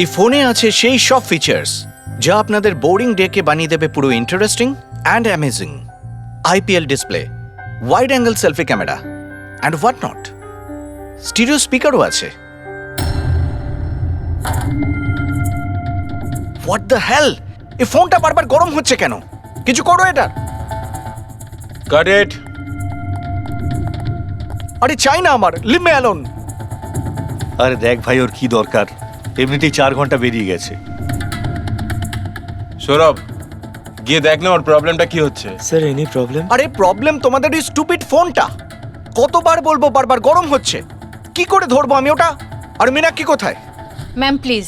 এই ফোনে আছে সেই সব ফিচার্স যা আপনাদের বোরিং ডেকে বানিয়ে দেবে পুরো interesting and amazing. IPS display, wide angle selfie camera and what not. Stereo স্পিকারও আছে। হোয়াট দ্য হেল, এই ফোনটা বারবার গরম হচ্ছে কেন? কিছু করো এটা। Got it. আরে চাই না আমার, লিভ মি অ্যালোন। আরে দেখ ভাই, ওর কি দরকার? এমনিতেই 4 ঘন্টা বেরিয়ে গেছে। সৌরভ, গিয়ে দেখ না ওর প্রবলেমটা কি হচ্ছে। Sir any problem? আরে প্রবলেম তোমাদের এই স্টুপিড ফোনটা। কতবার বলবো, বারবার গরম হচ্ছে। কি করে ধরবো আমি ওটা? আর মীনাক্ষী কোথায়? Ma'am please.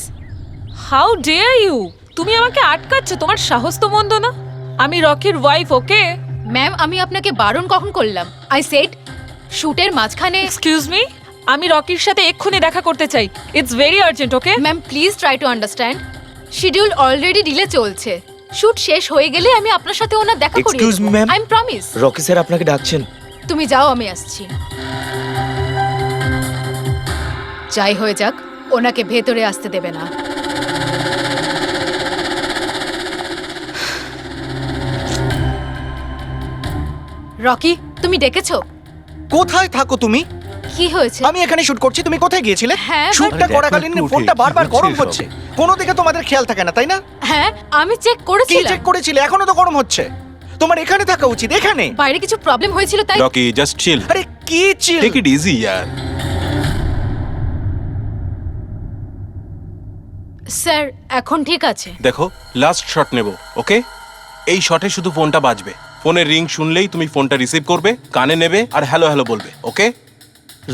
How dare you! তুমি আমাকে আটকাচ্ছ? তোমার সাহস তো মন্দ না। আমি রকির ওয়াইফ, ওকে? ম্যাম আমি আপনাকে বারণ কখন করলাম? আই সেড শুটের মাঝখানে। এক্সকিউজ মি, আমি রকির সাথে এক্ষুনি দেখা করতে চাই। It's very urgent, okay? Ma'am please try to understand. Schedule already delay চলছে। শুট শেষ হয়ে গেলে আমি আপনার সাথে ওনার দেখা করিয়ে Excuse me, ma'am? I am promise. Rocky sir আপনাকে ডাকছেন। তুমি যাও, আমি আসছি। যাই হয়ে যাক, ওনাকে ভেতরে আসতে দেবে না। রকি, তুমি ডেকেছো? কোথায় থাকো তুমি? কি হয়েছে? আমি এখানে শুট করছি, তুমি কোথায় গিয়েছিলে? হ্যাঁ, শুটটা আরে দেখো করাকালীন একটু উঠে, ফোনটা কি বারবার হচ্ছে গরম এসব? হচ্ছে। কোনো দিকে তোমাদের খেয়াল থাকে না, তাই না? হ্যাঁ আমি চেক কি করেছিলাম। চেক করেছিলে? এখনো তো গরম হচ্ছে। তোমার এখানে থাকা উচিত, এখানে। বাইরে কিছু প্রবলেম হয়েছিল তাই। রকি, জাস্ট চিল, আরে কি চিল? টেক ইট ইজি ইয়ার। স্যার এখন ঠিক আছে। দেখো, লাস্ট শট নেব, ওকে? এই শটে শুধু ফোনটা বাজবে। ফোনের রিং শুনলেই তুমি ফোনটা রিসিভ করবে, কানে নেবে আর হ্যালো হ্যালো বলবে, okay?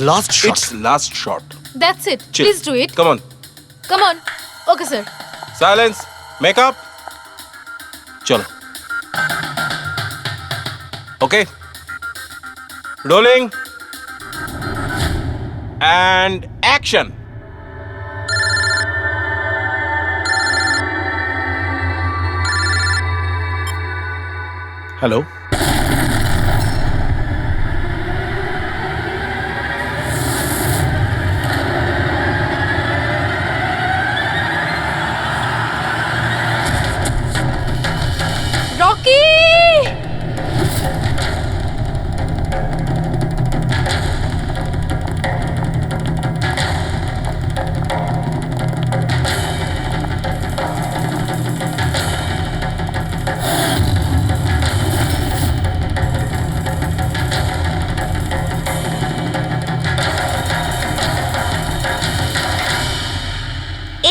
Last shot. It's last shot. That's it, Chill. Please do it. Come on, come on. Okay sir. Silence, makeup, চলো। Okay, rolling and action. Hello, Rocky!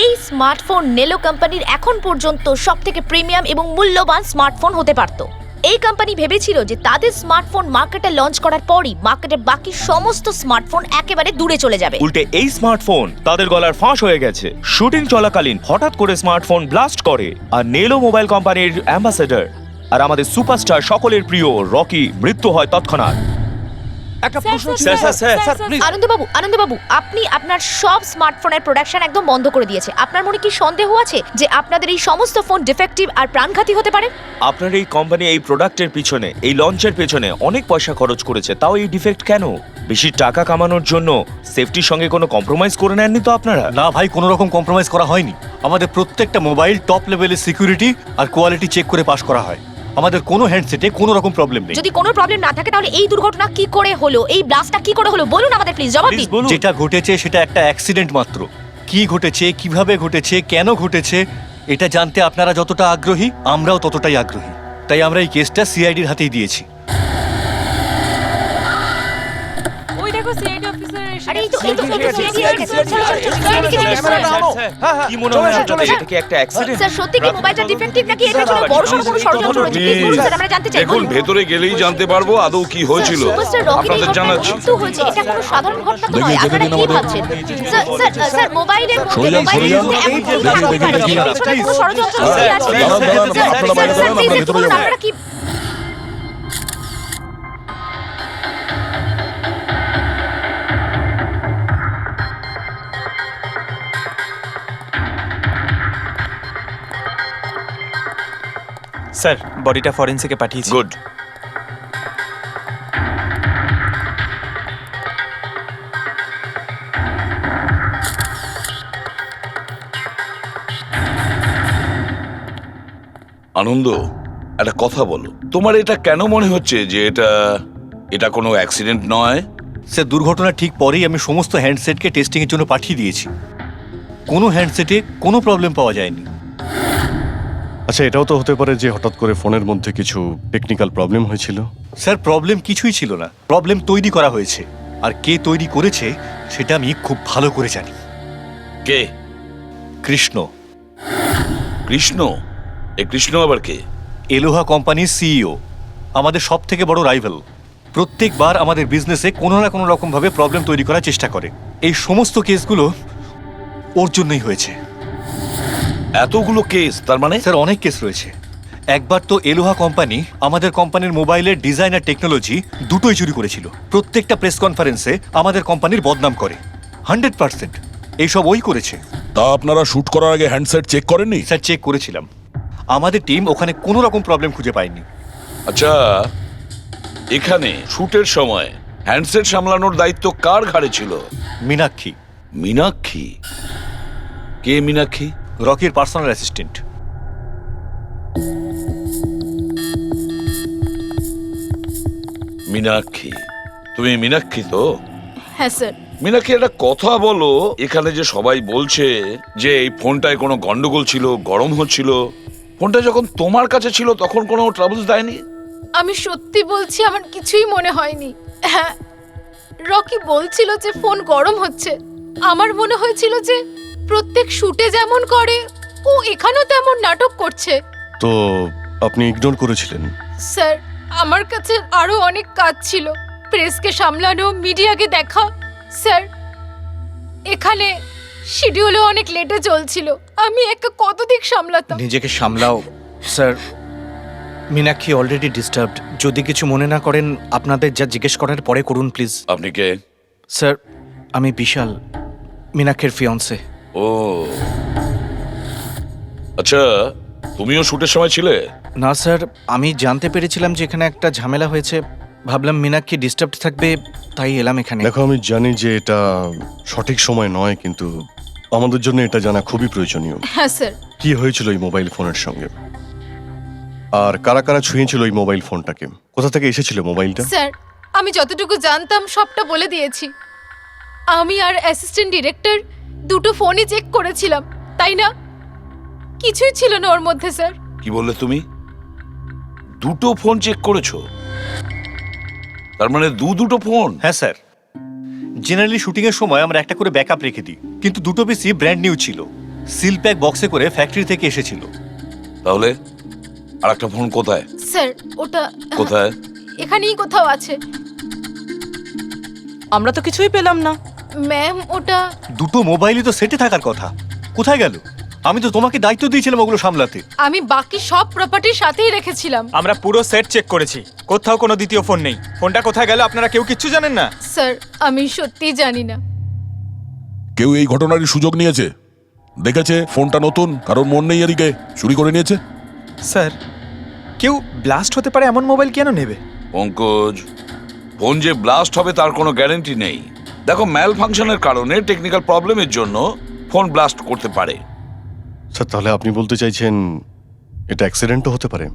এই স্মার্টফোন নেলো কোম্পানির এখন পর্যন্ত সবথেকে প্রিমিয়াম এবং মূল্যবান স্মার্টফোন হতে পারত। এই কোম্পানি ভেবেছিল যে তাদের স্মার্টফোন মার্কেটে লঞ্চ করার পরই মার্কেটের বাকি সমস্ত স্মার্টফোন একেবারে দূরে চলে যাবে। উল্টে এই স্মার্টফোন তাদের গলার ফাঁস হয়ে গেছে। শুটিং চলাকালীন হঠাৎ করে স্মার্টফোন ব্লাস্ট করে আর নেলো মোবাইল কোম্পানির অ্যাম্বাসেডর আর আমাদের সুপারস্টার সকলের প্রিয় রকি মৃত্যু হয় তৎক্ষণাৎ। একটা প্রশ্ন ছিল, স্যার, প্লিজ। আনন্দবাবু, আপনি আপনার সব স্মার্টফোনের প্রোডাকশন একদম বন্ধ করে দিয়েছে। আপনার মনে কি সন্দেহ আছে যে আপনাদের এই সমস্ত ফোন ডিফেক্টিভ আর প্রাণঘাতী হতে পারে? আপনার এই কোম্পানি এই প্রোডাক্টের পিছনে, এই লঞ্চের পেছনে অনেক পয়সা খরচ করেছে, তাও এই ডিফেক্ট কেন? বেশি টাকা কামানোর জন্য সেফটির সঙ্গে কোনো কম্প্রোমাইজ করে নেননি তো আপনারা? না ভাই, কোনো রকম কম্প্রোমাইজ করা হয়নি। আমাদের প্রত্যেকটা মোবাইল টপ লেভেলের সিকিউরিটি আর কোয়ালিটি চেক করে পাস করা হয়। আমাদের কোনো হ্যান্ডসেটে কোনো রকম প্রবলেম নেই। যদি কোনো প্রবলেম না থাকে তাহলে এই দুর্ঘটনা কি করে হলো, এই ব্লাস্টটা কি করে হলো বলুন আমাদের, প্লিজ জবাব দিন। বলুন। যেটা ঘটেছে সেটা একটা অ্যাক্সিডেন্ট মাত্র। কি ঘটেছে, কিভাবে ঘটেছে, কেন ঘটেছে এটা জানতে আপনারা যতটা আগ্রহী আমরাও ততটাই আগ্রহী। তাই আমরা এই কেসটা সিআইডির হাতেই দিয়েছি। ওই দেখো সিআইডি অফিসার এসে আরে এই গেছে। তো কি মনে হয় আপনাদের, এটা কি একটা অ্যাক্সিডেন্ট? স্যার সত্যি কি মোবাইলটা ডিফেক্টিভ নাকি এটার জন্য বড়সড় কোনো ষড়যন্ত্র রয়েছে? প্লিজ বলুন স্যার, আমরা জানতে চাই। দেখুন, ভেতরে গেলেই জানতে পারবো আদৌ কি হয়েছিল। সুপারস্টার রকির এই আপনাদের ঘটনায় জানাচ্ছি। মৃত্যু হয়েছে, এটা কোনো সাধারণ ঘটনা তো নয়। আপনারা কি ভাবছেন? স্যার মোবাইলের মধ্যে এমন কি থাকতে পারে? পেছনে কোনো ষড়যন্ত্র লুকিয়ে আছে? স্যার প্লিজ একটু বলুন আপনারা কি। স্যার বডিটা ফরেনসিকে পাঠিয়েছি। গুড। আনন্দ, একটা কথা বলো, তোমার এটা কেন মনে হচ্ছে যে এটা কোনো অ্যাক্সিডেন্ট নয়? স্যার দুর্ঘটনার ঠিক পরেই আমি সমস্ত হ্যান্ডসেটকে টেস্টিংয়ের জন্য পাঠিয়ে দিয়েছি। কোনো হ্যান্ডসেটে কোনো প্রবলেম পাওয়া যায়নি। আচ্ছা, এটাও তো হতে পারে যে হঠাৎ করে ফোনের মধ্যে কিছু টেকনিক্যাল প্রবলেম হয়েছিল। স্যার প্রবলেম কিছুই ছিল না, প্রবলেম তৈরি করা হয়েছে। আর কে তৈরি করেছে সেটা আমি খুব ভালো করে জানি। কে? কৃষ্ণ। কৃষ্ণ? এই কৃষ্ণ আবার কে? এলোহা কোম্পানির সিইও, আমাদের সব থেকে বড় রাইভাল। প্রত্যেকবার আমাদের বিজনেসে কোনো না কোনো রকমভাবে প্রবলেম তৈরি করার চেষ্টা করে। এই সমস্ত কেসগুলো ওর জন্যই হয়েছে। এতগুলো কেস? তার মানে স্যার অনেক কেস রয়েছে। একবার তো এলোহা কোম্পানি আমাদের কোম্পানির মোবাইলের ডিজাইন আর টেকনোলজি দুটোই চুরি করেছিল। প্রত্যেকটা প্রেস কনফারেন্সে আমাদের কোম্পানির বদনাম করে। 100% এইসব ওই করেছে। তা আপনারা শুট করার আগে হ্যান্ডসেট চেক করেননি? স্যার চেক করেছিলাম, আমাদের টিম ওখানে কোনো রকম প্রবলেম খুঁজে পায়নি। আচ্ছা, এখানে শুটের সময় হ্যান্ডসেট সামলানোর দায়িত্ব কার ঘাড়ে ছিল? মীনাক্ষী। মীনাক্ষী? কে মীনাক্ষী? রকির পার্সোনাল অ্যাসিস্ট্যান্ট। মীনাক্ষী? তুমি মীনাক্ষী তো? হ্যাঁ স্যার। মীনাক্ষী, একটা কথা বলো, এখানে যে সবাই বলছে যে এই ফোনটায় কোনো গন্ডগোল ছিল, গরম হচ্ছিল, ফোনটা যখন তোমার কাছে ছিল তখন কোনো ট্রাবলস দেয়নি? আমি সত্যি বলছি, আমার কিছুই মনে হয়নি। হ্যাঁ, রকি বলছিল যে ফোন গরম হচ্ছে। আমার মনে হয়েছিল যে প্রত্যেক শুটে যেমন করে ও এখানেও তেমন নাটক করছে। তো আপনি ইগনোর করেছিলেন? স্যার, আমার কাছে আরো অনেক কাজ ছিল, প্রেসকে সামলানো, মিডিয়াকে দেখা। স্যার, এখানে শিডিউলও অনেক লেটে চলছিল, আমি একা কত দিক সামলাতাম। নিজেকে সামলাও স্যার। Meenakshi already disturbed. যদি কিছু মনে না করেন, আপনাদের যা জিজ্ঞেস করার পরে করুন প্লিজ। আপনি কে? স্যার, আমি বিশাল, মীনাক্ষীর ফিয়ন্সে। ও আচ্ছা, তুমিও শুটের সময় ছিলে? না স্যার, আমি জানতে পেরেছিলাম যে এখানে একটা ঝামেলা হয়েছে। ভাবলাম মীনাক্ষী ডিস্টার্ব থাকবে, তাই এলাম এখানে। দেখো, আমি জানি যে এটা সঠিক সময় নয়, কিন্তু আমাদের জন্য এটা জানা খুবই প্রয়োজনীয়। হ্যাঁ স্যার। কি হয়েছিল এই মোবাইল ফোনের সঙ্গে, আর কারা কারা ছুঁয়েছিল এই মোবাইল ফোনটাকে, কোথা থেকে এসেছিল মোবাইলটা? স্যার, আমি যতটুকু জানতাম সবটা বলে দিয়েছি। আমি আর অ্যাসিস্ট্যান্ট ডিরেক্টর দুটো ফোনই চেক করেছিলাম, তাই না? কিছুই ছিল না ওর মধ্যে স্যার। কি বললে তুমি? দুটো ফোন চেক করেছো? তার মানে দুটো ফোন? হ্যাঁ স্যার, জেনারেলি শুটিংয়ের সময় আমরা একটা করে ব্যাকআপ রেখে দিই, কিন্তু দুটো পিসি ব্র্যান্ড নিউ ছিল, সিল প্যাক বক্সে করে ফ্যাক্টরি থেকে এসেছিল। তাহলে আর একটা ফোন কোথায়? স্যার, ওটা কোথায়? এখানেই কোথাও আছে। আমরা তো কিছুই পেলাম না। ম্যাম, ওটা দুটো মোবাইলই তো সেটে থাকার কথা, কোথায় গেল? আমি তো তোমাকে দায়িত্ব দিয়েছিলাম ওগুলো সামলাতে। আমি বাকি সব প্রপার্টির সাথেই রেখেছিলাম। আমরা পুরো সেট চেক করেছি, কোথাও কোনো দ্বিতীয় ফোন নেই। ফোনটা কোথায় গেল আপনারা কেউ কিচ্ছু জানেন না? স্যার, আমি সত্যিই জানি না। কেউ এই ঘটনারই সুযোগ নিয়েছে? দেখেছে ফোনটা নতুন, কারোর মন নেই এদিকে, চুরি করে নিয়েছে? স্যার, কেউ ব্লাস্ট হতে পারে এমন মোবাইল কেন নেবে? পঙ্কজ, ফোন যে ব্লাস্ট হবে তার কোনো গ্যারান্টি নেই। দেখো, ম্যাল ফাংশনের কারণে, টেকনিক্যাল প্রবলেমের জন্য ফোন ব্লাস্ট করতে পারে। স্যার, তাহলে আপনি বলতে চাইছেন এটা অ্যাক্সিডেন্টও হতে পারে?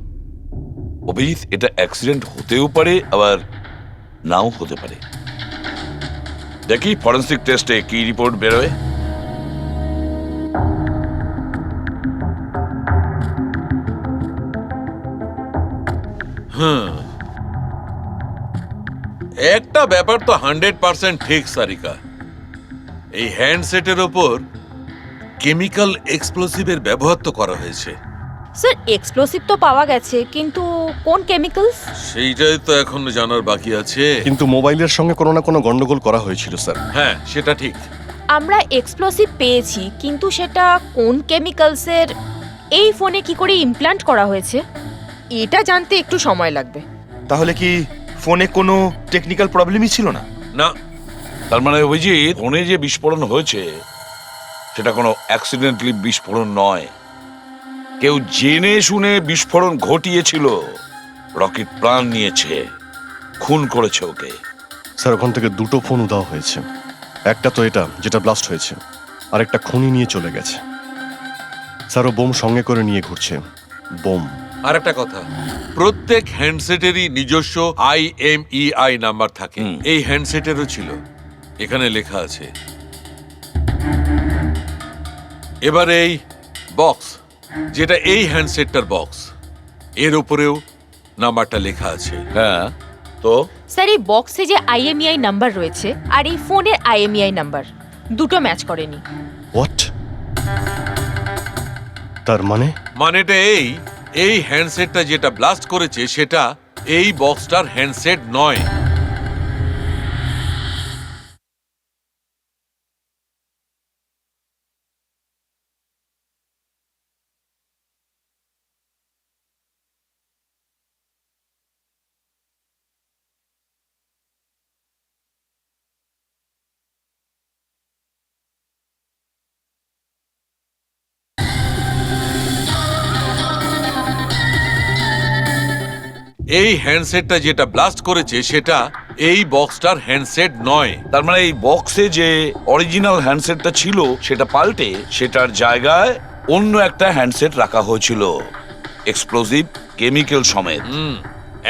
অভিজিৎ, এটা অ্যাক্সিডেন্ট হতেও পারে, আবার নাও হতে পারে। দেখি ফরেন্সিক টেস্টে কি রিপোর্ট বেরোয়। একটা ব্যাপার তো 100% ঠিক সারিকা, এই হ্যান্ডসেটের ওপর কেমিক্যাল এক্সপ্লোসিভের ব্যবহার তো করা হয়েছে। স্যার, এক্সপ্লোসিভ তো পাওয়া গেছে, কিন্তু কোন কেমিক্যালস সেইটাই তো এখন জানার বাকি আছে। কিন্তু মোবাইলের সঙ্গে কোনো না কোনো গন্ডগোল করা হয়েছিল স্যার। হ্যাঁ, সেটা ঠিক। আমরা এক্সপ্লোসিভ পেয়েছি, কিন্তু সেটা কোন কেমিক্যালসের, এই ফোনে কি করে ইমপ্ল্যান্ট করা হয়েছে, এটা জানতে একটু সময় লাগবে। তাহলে কি ফোনে কোনো টেকনিক্যাল প্রবলেমই ছিল না? না, তার মানে অভিজিৎ, ফোনে যে বিস্ফোরণ হয়েছে সেটা কোনো অ্যাক্সিডেন্টালি বিস্ফোরণ নয়। কেউ জেনে শুনে বিস্ফোরণ ঘটিয়েছিল, রকির প্রাণ নিয়েছে, খুন করেছে ওকে। স্যার, ওখান থেকে দুটো ফোন উধাও হয়েছে। একটা তো এটা যেটা ব্লাস্ট হয়েছে, আর একটা খুনি নিয়ে চলে গেছে। স্যার, ও বোম সঙ্গে করে নিয়ে ঘুরছে। বোম আর একটা কথা, প্রত্যেক হ্যান্ডসেটেরই নিজস্ব IMEI নাম্বার থাকে। এই হ্যান্ডসেটেরও ছিল, এখানে লেখা আছে। এবার এই বক্স, যেটা এই হ্যান্ডসেটটার বক্স, এর উপরেও নাম্বারটা লেখা আছে। হ্যাঁ, তো স্যার এই বক্সে যে IMEI নাম্বার রয়েছে আর এই ফোনের IMEI নাম্বার দুটো ম্যাচ করেনি। হোয়াট? তার মানে মানেটা এই হ্যান্ডসেটটা যেটা ব্লাস্ট করেছে সেটা এই বক্সটার হ্যান্ডসেট নয়। এই হ্যান্ডসেটটা যেটা ব্লাস্ট করেছে সেটা এই বক্সটার হ্যান্ডসেট নয়। তার মানে এই বক্সে যে অরিজিনাল হ্যান্ডসেটটা ছিল সেটা পাল্টে সেটার জায়গায় অন্য একটা হ্যান্ডসেট রাখা হয়েছিল, এক্সপ্লোসিভ কেমিক্যাল সমেত।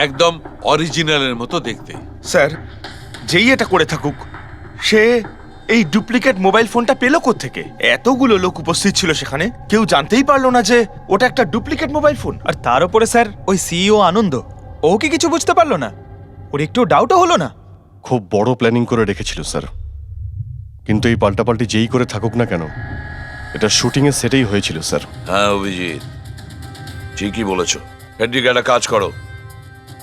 একদম অরিজিনালের মতো দেখতে। স্যার, যেই এটা করে থাকুক সে এই ডুপ্লিকেট মোবাইল ফোনটা পেলো কোত্থেকে? এতগুলো লোক উপস্থিত ছিল সেখানে, কেউ জানতেই পারলো না যে ওটা একটা ডুপ্লিকেট মোবাইল ফোন। আর তার উপরে স্যার ওই সিইও আনন্দ, ও কি কিছু বুঝতে পারলো না? ওর একটু ডাউটও হলো না? খুব বড় প্ল্যানিং করে রেখেছিল স্যার, কিন্তু এই পাল্টাপাল্টি যেই করে থাকুক না কেন, এটা শুটিং এর সেটেই হয়েছিল স্যার। হ্যাঁ অভিজিৎ, ঠিকই বলেছ। হেড্রিক, একটা কাজ করো,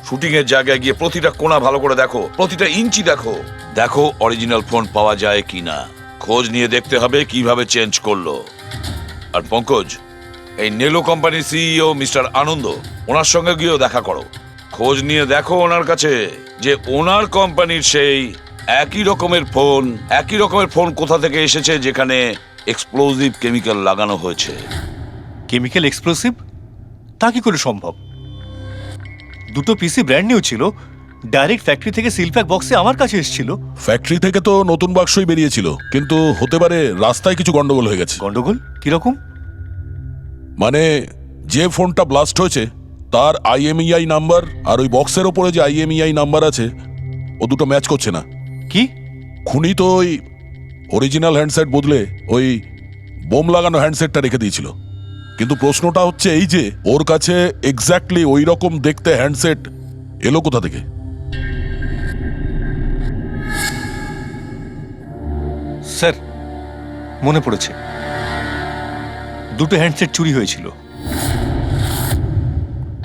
শুটিং এর জায়গায় গিয়ে প্রতিটা কোণা ভালো করে দেখো, প্রতিটা ইঞ্চি দেখো, দেখো অরিজিনাল ফোন পাওয়া যায় কিনা। খোঁজ নিয়ে দেখতে হবে কিভাবে চেঞ্জ করলো। আর পঙ্কজ, এই নেলো কোম্পানির সিইও মিস্টার আনন্দ, ওনার সঙ্গে গিয়েও দেখা করো, খোঁজ নিয়ে দেখো ওনার কাছে যে ওনার কোম্পানির সেই একই রকমের ফোন কোথা থেকে এসেছে যেখানে এক্সপ্লোসিভ কেমিক্যাল লাগানো হয়েছে। Chemical explosive? তা কি করে সম্ভব? দুটো পিসি ব্র্যান্ড নিউ ছিল, ডাইরেক্ট ফ্যাক্টরি থেকে সিলপ্যাক বক্সে আমার কাছে এসেছিল। ফ্যাক্টরি থেকে তো নতুন বাক্সই বেরিয়েছিল, কিন্তু হতে পারে রাস্তায় কিছু গন্ডগোল হয়ে গেছে। গন্ডগোল কিরকম? মানে যে ফোনটা ব্লাস্ট হয়েছে তার IMEI নাম্বার আর ওই বক্সের ওপরে যে IMEI নাম্বার আছে ও দুটো ম্যাচ করছে না। কি? খুনি তো ওই অরিজিনাল হ্যান্ডসেট বদলে ওই বোম লাগানো হ্যান্ডসেটটা রেখে দিয়েছিল, কিন্তু প্রশ্নটা হচ্ছে এই যে ওর কাছে এক্স্যাক্টলি ওই রকম দেখতে হ্যান্ডসেট এলো কোথা থেকে? স্যার, মনে পড়েছে, দুটো হ্যান্ডসেট চুরি হয়েছিল।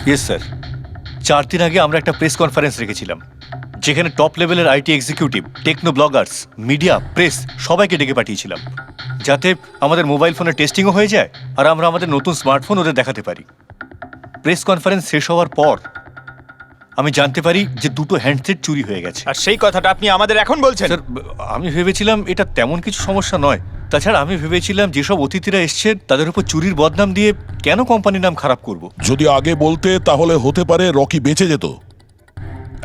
ইয়েস স্যার, 4 দিন আগে আমরা একটা প্রেস কনফারেন্স রেখেছিলাম, যেখানে টপ লেভেলের IT executive, techno bloggers, media, press সবাইকে ডেকে পাঠিয়েছিলাম, যাতে আমাদের মোবাইল ফোনের টেস্টিংও হয়ে যায় আর আমরা আমাদের নতুন স্মার্টফোন ওদের দেখাতে পারি। প্রেস কনফারেন্স শেষ হওয়ার পর আমি জানতে পারি যে দুটো হ্যান্ডসেট চুরি হয়ে গেছে। আর সেই কথাটা আপনি আমাদের এখন বলছেন? স্যার, আমি ভেবেছিলাম এটা তেমন কিছু সমস্যা নয়। তাছাড়া আমি ভেবেছিলাম যেসব অতিথিরা এসছেন তাদের উপর চুরির বদনাম দিয়ে কেন কোম্পানির নাম খারাপ করব। যদি আগে বলতে তাহলে হতে পারে রকি বেঁচে যেত।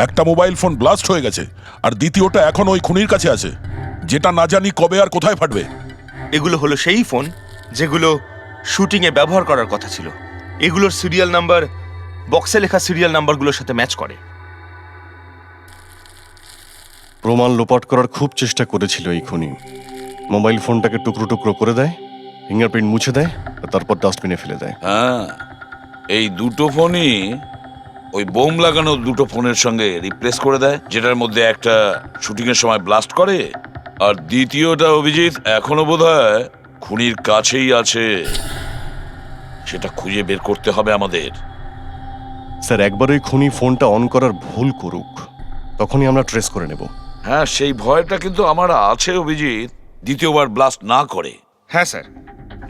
একটা মোবাইল ফোন ব্লাস্ট হয়ে গেছে আর দ্বিতীয়টা এখন ওই খুনির কাছে আছে, যেটা না জানি কবে আর কোথায় ফাটবে। এগুলো হলো সেই ফোন যেগুলো শুটিংয়ে ব্যবহার করার কথা ছিল। এগুলোর সিরিয়াল নাম্বার বক্সে লেখা সিরিয়াল নাম্বারগুলোর সাথে ম্যাচ করে। প্রমাণ লোপাট করার খুব চেষ্টা করেছিল এই খুনি। মোবাইল ফোনটাকে টুকরো টুকরো করে দেয়, ফিঙ্গারপ্রিন্ট মুছে দেয়, আর তারপর ডাস্টবিনে ফেলে দেয়। হ্যাঁ, এই দুটো ফোনই ওই বোম লাগানো দুটো ফোনের সঙ্গে রিপ্লেস করে দেয়, যেটার মধ্যে একটা শুটিং এর সময় ব্লাস্ট করে আর দ্বিতীয়টা অভিজিৎ এখনো বোধহয় খুনির কাছেই আছে। সেটা খুঁজে বের করতে হবে আমাদের। স্যার, একবার ওই খুনি ফোনটা অন করার ভুল করুক, তখনই আমরা ট্রেস করে নেব। হ্যাঁ, সেই ভয়টা কিন্তু আমার আছে অভিজিৎ, দ্বিতীয়বার ব্লাস্ট না করে। হ্যাঁ স্যার,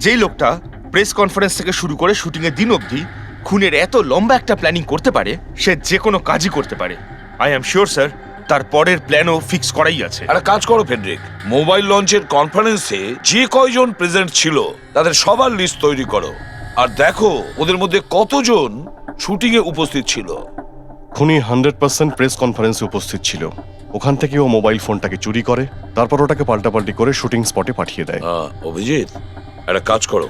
যেই লোকটা প্রেস কনফারেন্স থেকে শুরু করে শুটিংয়ের দিন অবধি খুনের এত লম্বা একটা প্ল্যানিং করতে পারে, সে যে কোনো কাজই করতে পারে। আই এম শিওর স্যার, তার পরের প্ল্যানও ফিক্স করাই আছে। একটা কাজ করো ফেডরিক, মোবাইল লঞ্চের কনফারেন্সে যে কয়জন প্রেজেন্ট ছিল তাদের সবার লিস্ট তৈরি করো আর দেখো ওদের মধ্যে কতজন শুটিং এ উপস্থিত ছিল। খুনি 100% প্রেস কনফারেন্সে উপস্থিত ছিল। ওখান থেকে ও মোবাইল ফোনটাকে চুরি করে, তারপর ওটাকে পাল্টাপাল্টি করে শুটিং স্পটে পাঠিয়ে দেয়। অভিজিৎ, একটা কাজ করো,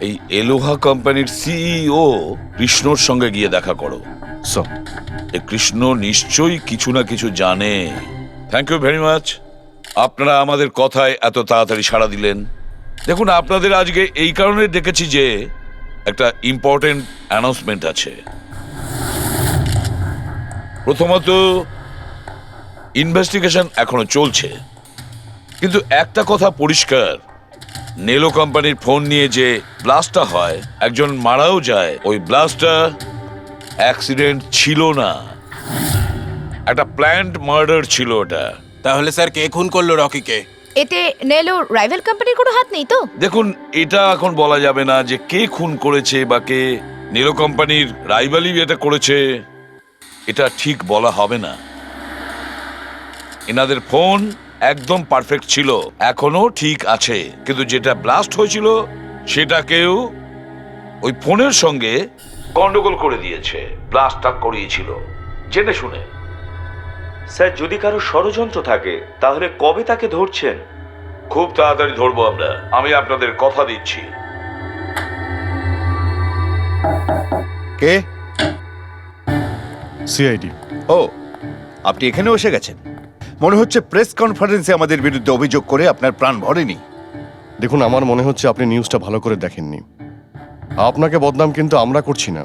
এই এলোহা কোম্পানির সিইও কৃষ্ণর সঙ্গে গিয়ে দেখা করো। স্যার। এই কৃষ্ণ নিশ্চয়ই কিছু না কিছু জানে। থ্যাংক ইউ ভেরি মাচ, আপনারা আমাদের কথায় এত তাড়াতাড়ি সাড়া দিলেন। দেখুন, আপনাদের আজকে এই কারণে ডেকেছি যে একটা ইম্পর্টেন্ট অ্যানাউন্সমেন্ট আছে। প্রথমত, ইনভেস্টিগেশন এখনো চলছে, কিন্তু একটা কথা পরিষ্কার, নেলো কোম্পানির ফোন নিয়ে যে ব্লাস্টটা হয়, একজন মারাও যায়, ওই ব্লাস্টটা অ্যাক্সিডেন্ট ছিল না, একটা প্ল্যান্ড মার্ডার ছিল ওটা। তাহলে স্যার কে খুন করলো রকিকে? এতে নেলো রাইভাল কোম্পানির কোনো হাত নেই তো? দেখুন, এটা এখন বলা যাবে না যে কে খুন করেছে বা কে নেলো কোম্পানির রাইভালি এটা করেছে, এটা ঠিক বলা হবে না। এনাদের ফোন একদম পারফেক্ট ছিল, এখনো ঠিক আছে, কিন্তু যেটা ব্লাস্ট হয়েছিল সেটাকেও ওই ফোনের সঙ্গে গন্ডগোল করে দিয়েছে, ব্লাস্টটা করিয়েছিল জেনে শুনে। স্যার, যদি কারো ষড়যন্ত্র থাকে তাহলে কবে তাকে ধরছেন? খুব তাড়াতাড়ি ধরবো আমরা, আমি আপনাদের কথা দিচ্ছি। কে? সিআইডি। ও, আপনি এখানেও এসে গেছেন। মনে হচ্ছে প্রেস কনফারেন্সে আমাদের বিরুদ্ধে অভিযোগ করে আপনার প্রাণ ভরেনি। দেখুন, আমার মনে হচ্ছে আপনি নিউজটা ভালো করে দেখেননি। আপনাকে বদনাম কিন্তু আমরা করছি না,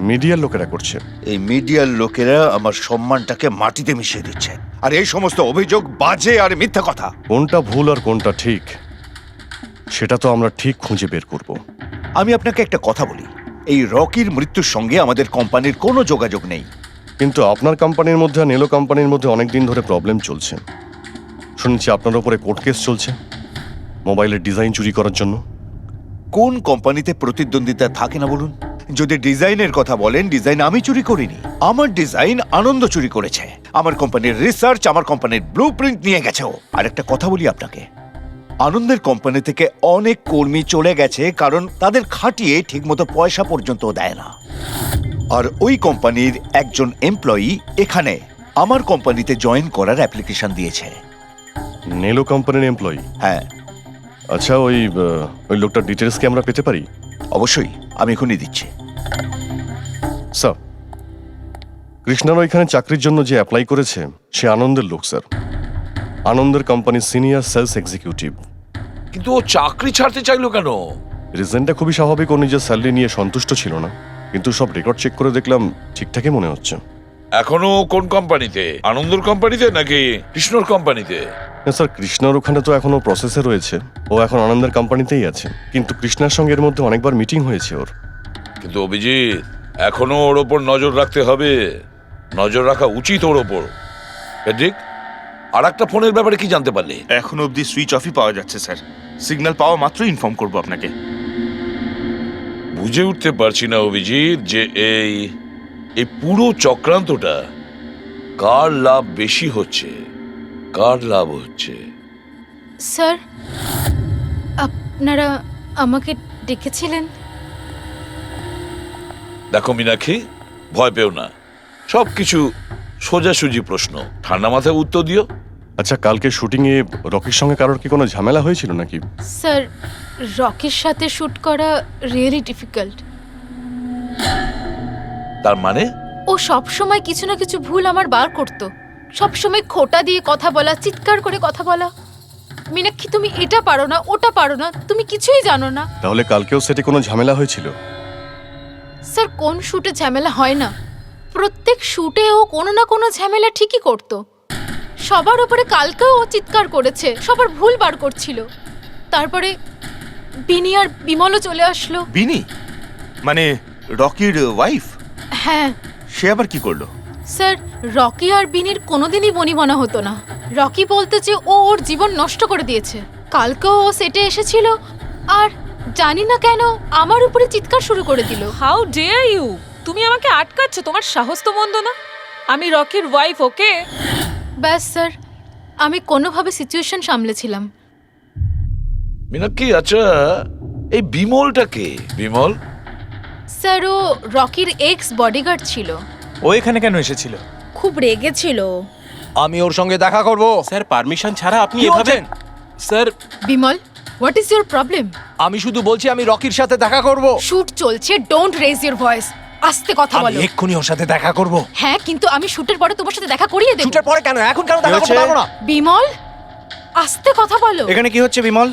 মিডিয়ার লোকেরা করছে। এই মিডিয়ার লোকেরা আমার সম্মানটাকে মাটিতে মিশিয়ে দিচ্ছে, আর এই সমস্ত অভিযোগ বাজে আর মিথ্যা কথা। কোনটা ভুল আর কোনটা ঠিক সেটা তো আমরা ঠিক খুঁজে বের করব। আমি আপনাকে একটা কথা বলি, এই রকির মৃত্যুর সঙ্গে আমাদের কোম্পানির কোনো যোগাযোগ নেই। কিন্তু আপনার কোম্পানির মধ্যে আর নেলো কোম্পানির মধ্যে অনেক দিন ধরে প্রবলেম চলছে। শুনছি আপনার উপরে কোর্ট কেস চলছে মোবাইলের ডিজাইন চুরি করার জন্য। কোন কোম্পানিতে প্রতিদ্বন্দ্বিতা থাকে না বলুন? যদি ডিজাইনের কথা বলেন, ডিজাইন আমি চুরি করিনি, আমার ডিজাইন আনন্দ চুরি করেছে। আমার কোম্পানির রিসার্চ, আমার কোম্পানির ব্লুপ্রিন্ট নিয়ে গেছে ও। আর একটা কথা বলি আপনাকে, আনন্দের কোম্পানি থেকে অনেক কর্মী চলে গেছে কারণ তাদের খাটিয়ে ঠিকমতো পয়সা পর্যন্ত দেয় না। আর ওই কোম্পানির একজন এমপ্লয়ি এখানে আমার কোম্পানিতে জয়েন করার অ্যাপ্লিকেশন দিয়েছে। নেলো কোম্পানির এমপ্লয়ি? হ্যাঁ। আচ্ছা, ওই লোকটার ডিটেলস কি আমরা পেতে পারি? অবশ্যই, আমি এখনই দিচ্ছি। স্যার, কৃষ্ণার ওইখানে চাকরির জন্য যে অ্যাপ্লাই করেছে সে আনন্দের লোক স্যার, আনন্দের কোম্পানির সিনিয়র সেলস এক্সিকিউটিভ। কিন্তু ও চাকরি ছাড়তে চাইলো কেন? রিজনটা খুবই স্বাভাবিক, ও নিজের স্যালারি নিয়ে সন্তুষ্ট ছিল না, কিন্তু সব রেকর্ড চেক করে দেখলাম ঠিকঠাকই মনে হচ্ছে। এখনো কোন কোম্পানিতে? আনন্দর কোম্পানিতে নাকি কৃষ্ণর কোম্পানিতে? না স্যার, কৃষ্ণার ওখানে তো এখনো প্রসেসে রয়েছে, ও এখন আনন্দের কোম্পানিতেই আছে, কিন্তু কৃষ্ণার সঙ্গে এর মধ্যে অনেকবার মিটিং হয়েছে ওর। কিন্তু অভিজিৎ, এখনো ওর ওপর নজর রাখতে হবে, নজর রাখা উচিত ওর ওপর। ঠিক। আর একটা ফোনের ব্যাপারে কি জানতে পারলে? এখনো অবধি সুইচ অফই পাওয়া যাচ্ছে স্যার, সিগন্যাল পাওয়া মাত্রই ইনফর্ম করব আপনাকে। বুঝে উঠতে পারছি না অভিজিৎ যে এই পুরো চক্রান্তটা কার লাভ বেশি হচ্ছে, কার লাভ হচ্ছে। স্যার, আপনারা আমাকে ডেকেছিলেন? দেখো মীনাক্ষী, ভয় পেও না, সবকিছু সোজাসুজি প্রশ্ন, ঠান্ডা মাথায় উত্তর দিও। আচ্ছা, কালকে শুটিংয়ে রকির সঙ্গে কারোর কি কোনো ঝামেলা হয়েছিল নাকি? স্যার, রকির সাথে শুট করা রিয়েলি ডিফিকাল্ট। তার মানে? ও সব সময় কিছু না কিছু ভুল আমার বার করতো, সব সময় খোঁটা দিয়ে কথা বলা, চিৎকার করে কথা বলা। মীনাক্ষী, তুমি এটা পারো না, ওটা পারো না, তুমি কিছুই জানো না। তাহলে কালকেও সেটে কোনো ঝামেলা হয়েছিল? স্যার, কোন শুটে ঝামেলা হয় না? প্রত্যেক শুটে ও কোনো না কোনো ঝামেলা ঠিকই করতো। সবার উপরে কালকেও ও চিৎকার করেছে, সবার ভুল বার করছিল। তারপরে বিনি আর বিমলও চলে আসলো। বিনি মানে রকির ওয়াইফ? হ্যাঁ। সে আবার কি করলো? স্যার, রকি আর বিনির কোনোদিনই বনিবনা হতো না। রকি বলতো যে ও ওর জীবন নষ্ট করে দিয়েছে। কালকেও ও সেটে এসেছিল আর জানি না কেন আমার উপরে চিৎকার শুরু করে দিল। How dare you! তুমি আমাকে আটকাচ্ছ, তোমার সাহস তো মন্দ না। আমি রকির ওয়াইফ, ওকে? ব্যাস স্যার, আমি কোনোভাবে সিচুয়েশন সামলেছিলাম। মীনাক্ষী, আচ্ছা এই বিমলটা কে? বিমল? স্যার, ও রকির এক্স বডিগার্ড ছিল। ও এখানে কেন এসেছিল? খুব রেগেছিল। আমি ওর সঙ্গে দেখা করব। স্যার, পারমিশন ছাড়া আপনি এভাবে? Sir, Bimal, what is your problem? আমি শুধু বলছি আমি রকির সাথে দেখা করব। শুট চলছে, ডোন্ট রেজ ইউর ভয়েস। আস্তে কথা আমি বলো। এক্ষুনি ওর সাথে দেখা করব। হ্যাঁ, কিন্তু আমি শুটের পরে তোমার সাথে দেখা করিয়ে দেব। শুটের পরে কেন? এখন কেন দেখা করতে পারবো না? বিমল, আস্তে কথা বলো। এখানে কি হচ্ছে বিমল?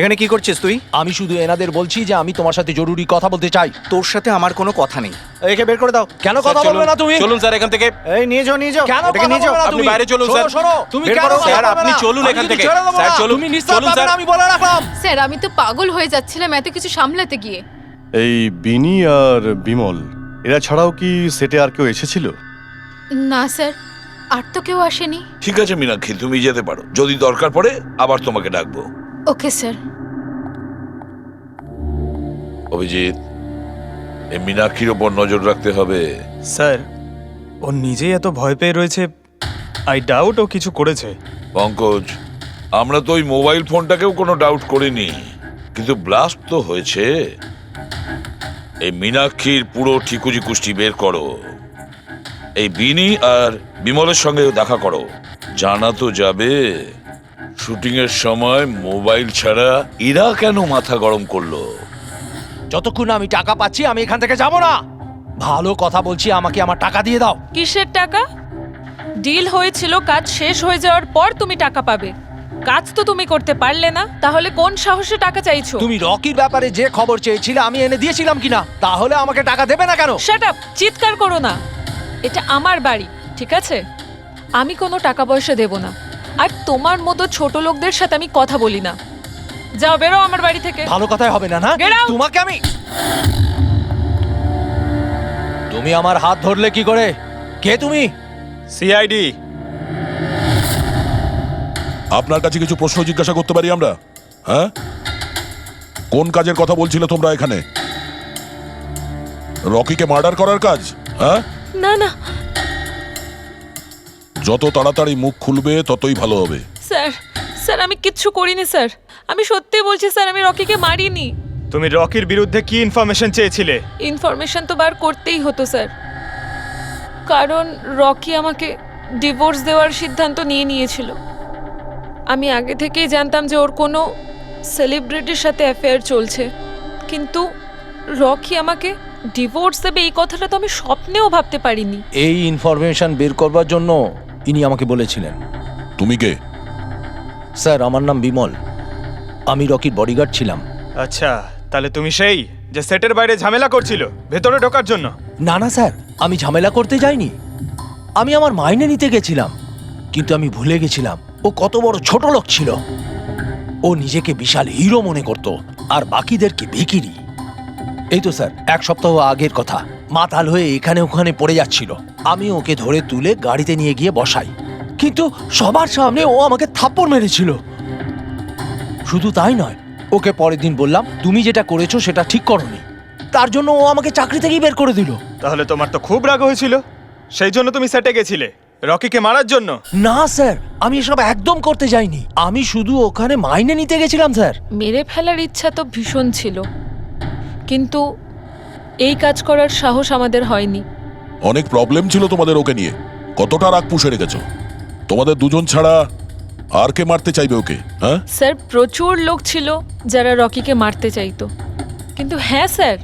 এখানে কি করছিস তুই? আমি শুধু এনাদের বলছি যে আমি তোমার সাথে জরুরি কথা বলতে চাই। তোর সাথে আমার কোনো কথা নেই। একে বের করে দাও। কেন কথা বলবে না তুমি? চলুন স্যার এখান থেকে। এই নিয়ে যাও, নিয়ে যাও। কেন এটাকে নিয়ে যাও। আপনি বাইরে চলুন স্যার। তুমি বের কেন করো, কথা স্যার, বলবে আপনি না? চলুন আমি এখান কিন্তু থেকে। ছেড়ে দেবো স্যার, না। চলুন। তুমি নিস্তার চলুন, পাবে স্যার। না, আমি বলে রাখলাম। স্যার, আমি তো পাগল হয়ে যাচ্ছিলাম এত কিছু সামলাতে গিয়ে। এই বিনি আর বিমল এরা ছাড়াও কি সেটে আর কেউ এসেছিল? না স্যার, আর তো কেউ আসেনি। ঠিক আছে মীনাক্ষী, তুমি যেতে পারো। যদি দরকার পড়ে আবার তোমাকে ডাকবো। Okay sir. অভিজিৎ, এই মীনাক্ষীর ওপর নজর রাখতে হবে। স্যার, ও নিজেই এত ভয় পেয়ে রয়েছে, আই ডাউট ও কিছু করেছে। পঙ্কজ, আমরা তো ওই মোবাইল ফোনটাকেও কোনো ডাউট করিনি, কিন্তু ব্লাস্ট তো হয়েছে। এই মীনাক্ষীর পুরো ঠিকুজি কুষ্টি বের করো। এই বিনি আর বিমলের সঙ্গে দেখা করো। জানা তো যাবে শুটিং এর সময় মোবাইল ছাড়া এরা কেন মাথা গরম করলো। যতক্ষণ আমি টাকা পাচ্ছি আমি এখান থেকে যাব না। ভালো কথা বলছি, আমাকে আমার টাকা দিয়ে দাও। কিসের টাকা? ডিল হয়েছিল কাজ শেষ হয়ে যাওয়ার পর তুমি টাকা পাবে। কাজ তো তুমি করতে পারলে না, তাহলে কোন সাহসে টাকা চাইছো? তুমি রকির ব্যাপারে যে খবর চেয়েছিলে আমি এনে দিয়েছিলাম কিনা? তাহলে আমাকে টাকা দেবে না কেন? শাট আপ, চিৎকার করো না। এটা আমার বাড়ি, ঠিক আছে? আমি কোনো টাকা পয়সা দেব না, আর তোমার মতো ছোট লোকদের সাথে আমি কথা বলি না। যাও, বেরো আমার বাড়ি থেকে। ভালো কথাই হবে না, না? Get out! তোমাকে আমি তুমি আমার হাত ধরলে কি করে? কে তুমি? সিআইডি। আপনার কাছে কিছু প্রশ্ন জিজ্ঞাসা করতে পারি আমরা? হ্যাঁ, কোন কাজের কথা বলছিলে তোমরা এখানে? রকিকে মার্ডার করার কাজ? হ্যাঁ, না না যত তাড়াতাড়ি মুখ খুলবে ততই ভালো হবে। স্যার, স্যার আমি কিচ্ছু করিনি স্যার। আমি সত্যি বলছি স্যার, আমি রকিকে মারিনি। তুমি রকির বিরুদ্ধে কি ইনফরমেশন চেয়েছিলে? ইনফরমেশন তো বার করতেই হতো স্যার, কারণ রকি আমাকে ডিভোর্স দেওয়ার সিদ্ধান্ত নিয়েছিল। আমি আগে থেকেই জানতাম যে ওর কোনো সেলিব্রিটির সাথে অ্যাফেয়ার চলছে, কিন্তু রকি আমাকে ডিভোর্স দেবে এই কথাটা তো আমি স্বপ্নেও ভাবতে পারিনি। এই ইনফরমেশন বের করবার জন্য ইনি আমাকে বলেছিলেন। তুমি কে? স্যার, আমার নাম বিমল। আমি রকির বডিগার্ড ছিলাম। আচ্ছা, তাহলে তুমি সেই যে সেটের বাইরে ঝামেলা করছিল ভেতরে ঢোকার জন্য? না না স্যার, আমি ঝামেলা করতে যাইনি। আমি আমার মাইনে নিতে গেছিলাম, কিন্তু আমি ভুলে গেছিলাম ও কত বড় ছোট লোক ছিল। ও নিজেকে বিশাল হিরো মনে করত আর বাকিদেরকে ভিখিরি। এই তো স্যার 1 সপ্তাহ আগের কথা। মাতাল হয়ে এখানে ওখানে পড়ে যাচ্ছিল। আমি ওকে ধরে তুলে গাড়িতে নিয়ে গিয়ে বসাই, কিন্তু সবার সামনে ও আমাকে থাপ্পড় মেরেছিল। শুধু তাই নয়, ওকে পরের দিন বললাম তুমি যেটা করেছো সেটা ঠিক করোনি। তার জন্য ও আমাকে চাকরি থেকেই বের করে দিল। তাহলে তোমার তো খুব রাগ হয়েছিল, সেই জন্য তুমি সেটে গেছিলে রকিকে মারার জন্য? না স্যার, আমি এসব একদম করতে যাইনি। আমি শুধু ওখানে মাইনে নিতে গেছিলাম স্যার। মেরে ফেলার ইচ্ছা তো ভীষণ ছিল, কিন্তু এই কাজ করার সাহস আমাদের হয়নি। অনেক প্রবলেম ছিল তোমাদের ওকে নিয়ে। কতটা রাগ পুষে রেখেছো? তোমাদের দুজন ছাড়া আর কে মারতে চাইবে ওকে? হ্যাঁ স্যার, প্রচুর লোক ছিল যারা রকিকে মারতে চাইতো, কিন্তু হ্যাঁ স্যার,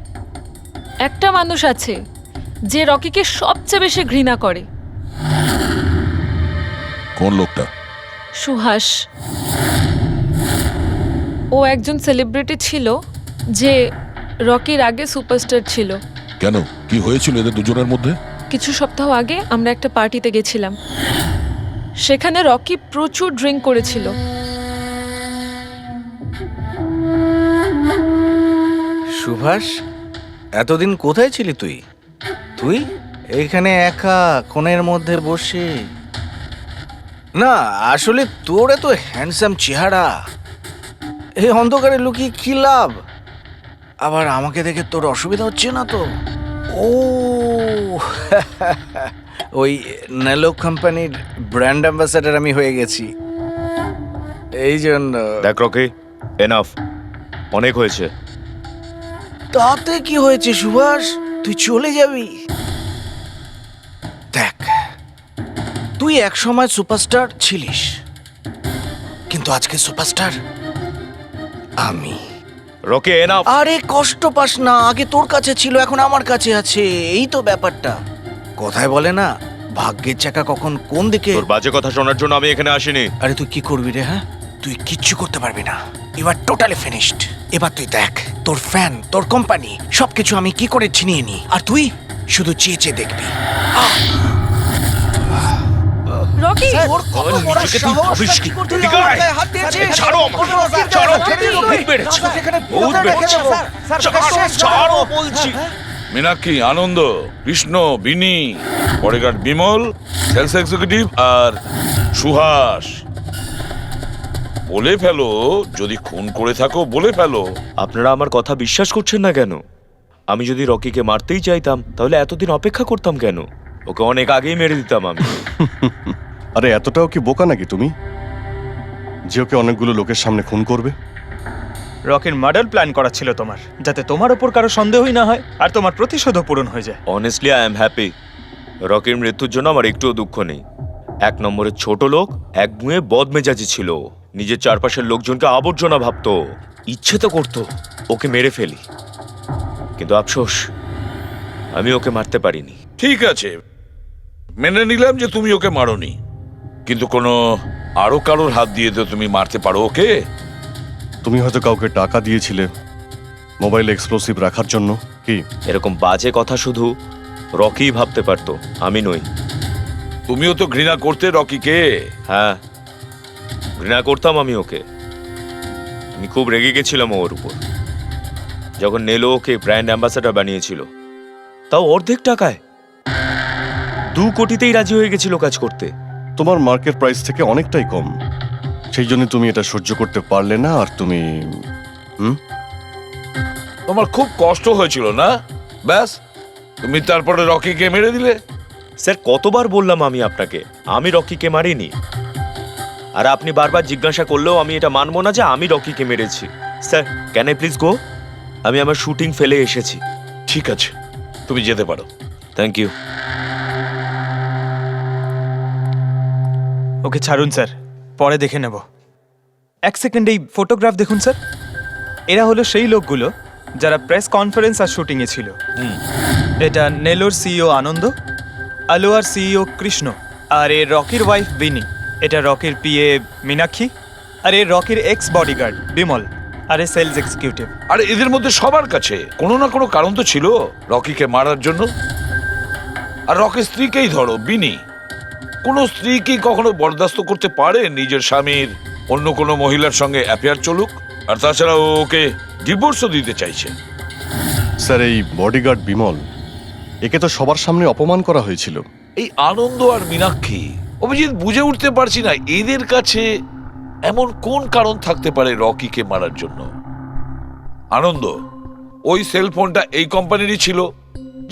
একটা মানুষ আছে যে রকিকে সবচেয়ে বেশি ঘৃণা করে। কোন লোকটা? সুহাস। ও একজন সেলিব্রিটি ছিল যে রকির আগে সুপারস্টার ছিল। কেন, কি হয়েছিল এদের দুজনের মধ্যে? কিছু সপ্তাহ আগে আমরা একটা পার্টিতে গেছিলাম, সেখানে রকি প্রচুর ড্রিঙ্ক করেছিল। সুভাষ, এতদিন কোথায় ছিলি তুই? তুই এইখানে একা কোণের মধ্যে বসে? না আসলে তোর এত হ্যান্ডসাম চেহারা, এই অন্ধকারে লুকিয়ে কি লাভ? আবার আমাকে দেখে তোর অসুবিধা হচ্ছে না তো? ও ওই নেলো কোম্পানির ব্র্যান্ড অ্যাম্বাসেডর আমি হয়ে গেছি, এই জন্য। দেখ রকি, এনাফ, অনেক হয়েছে। তাতে কি হয়েছে সুভাষ? তুই চলে যাবি? দেখ, তুই এক সময় সুপারস্টার ছিলিস, কিন্তু আজকে সুপারস্টার আমি। Rocky enough. আরে কষ্ট পাস না, আগে তোর কাছে ছিল, এখন আমার কাছে আছে, এই তো ব্যাপারটা। কথায় বলে না, ভাগ্যের চাকা কখন কোন দিকে। তোর বাজে কথা শোনার জন্য আমি এখানে আসিনি। আরে তুই কি করবি রে? হ্যাঁ, তুই কিচ্ছু করতে পারবি না। You are totally finished. এবার তুই দেখ, তোর ফ্যান, তোর কোম্পানি, সবকিছু আমি কি করে ছিনিয়ে নি, আর তুই শুধু চেয়ে চেয়ে দেখবি। রকি ওর কত বড় সাহস! তুই করতে আমার গায়ে হাত দিয়েছিস? ছাড়ো আমাকে, ছাড়ো, বহুত বেড়েছে, বহুত বেড়েছে। ছাড়ো বলছি। মীনাক্ষী, আনন্দ, কৃষ্ণ, বিনি, বডিগার্ড বিমল, সেলস এক্সিকিউটিভ আর সুহাস। বলে ফেলো, যদি খুন করে থাকো বলে ফেলো। আপনারা আমার কথা বিশ্বাস করছেন না কেন? আমি যদি রকিকে মারতেই চাইতাম তাহলে এতদিন অপেক্ষা করতাম কেন? ওকে অনেক আগেই মেরে দিতাম আমি। আরে এতটাও কি বোকা নাকি তুমি, যে ওকে অনেকগুলো লোকের সামনে খুন করবে? রকির মার্ডার প্ল্যান করা ছিল তোমার, যাতে তোমার ওপর কারো সন্দেহই না হয় আর তোমার প্রতিশোধও পূরণ হয়ে যায়। Honestly I am happy. রকির মৃত্যুর জন্য আমার একটুও দুঃখ নেই। এক নম্বরের ছোট লোক, এক বুয়ে বদমেজাজি ছিল, নিজের চারপাশের লোকজনকে আবর্জনা ভাবতো, ইচ্ছে তো করতো ওকে মেরে ফেলি, কিন্তু আফসোস আমি ওকে মারতে পারিনি। ঠিক আছে, মেনে নিলাম যে তুমি ওকে মারোনি, কিন্তু কোনো আরো কারোর হাত দিয়ে তো তুমি মারতে পারো ওকে। তুমি হয়তো কাউকে টাকা দিয়েছিলে মোবাইলে এক্সপ্লোসিভ রাখার জন্য, কি? এরকম বাজে কথা শুধু রকিই ভাবতে পারতো, আমি নই। তুমিও তো ঘৃণা করতে রকিকে। হ্যাঁ, ঘৃণা করতাম আমি ওকে। আমি খুব রেগে গেছিলাম ওর উপর, যখন নেলো ওকে ব্র্যান্ড অ্যাম্বাসেডর বানিয়েছিল, তাও অর্ধেক টাকায়। 2 কোটিতেই রাজি হয়ে গেছিল কাজ করতে। তোমার মার্কেট প্রাইস থেকে অনেকটাই কম, সেই জন্য তুমি এটা সহ্য করতে পারলে না, আর তুমি তোমার খুব কষ্ট হয়েছিল না? ব্যাস, তুমি তারপরে রকিকে মেরে দিলে। স্যার, কতবার বললাম আমি আপনাকে, আমি রকিকে মারিনি। আর আপনি বারবার জিজ্ঞাসা করলেও আমি এটা মানবো না যে আমি রকিকে মেরেছি। Sir, can I please go? আমি আমার শুটিং ফেলে এসেছি। ঠিক আছে, তুমি যেতে পারো। Thank you. ওকে ছাড়ুন স্যার, পরে দেখে নেব। 1 সেকেন্ড এই ফটোগ্রাফ দেখুন স্যার। এরা হলো সেই লোকগুলো যারা প্রেস কনফারেন্স আর শুটিংয়ে ছিল। এটা নেলোর সিইও আনন্দ, আলোয়ার সিইও কৃষ্ণ, আর এ রকির ওয়াইফ বিনি। এটা রকির পিএ মীনাক্ষী, আর এ রকির এক্স বডিগার্ড বিমল, আর এ সেলস এক্সিকিউটিভ। আর এদের মধ্যে সবার কাছে কোনো না কোনো কারণ তো ছিল রকিকে মারার জন্য। আর রকির স্ত্রীকেই ধরো, বিনি। কোনো স্ত্রী কি কখনো বরদাস্ত করতে পারে নিজের স্বামীর অন্য কোনো মহিলার সঙ্গে অ্যাফেয়ার চলুক? আর তাছাড়া ও ওকে ডিভোর্সও দিতে চাইছে। স্যার, এই বডিগার্ড বিমল, একে তো সবার সামনে অপমান করা হয়েছিল। এই আনন্দ আর মীনাক্ষী, অভিজিৎ বুঝে উঠতে পারছি না এদের কাছে এমন কোন কারণ থাকতে পারে রকিকে মারার জন্য। আনন্দ, ওই সেলফোনটা এই কোম্পানিরই ছিল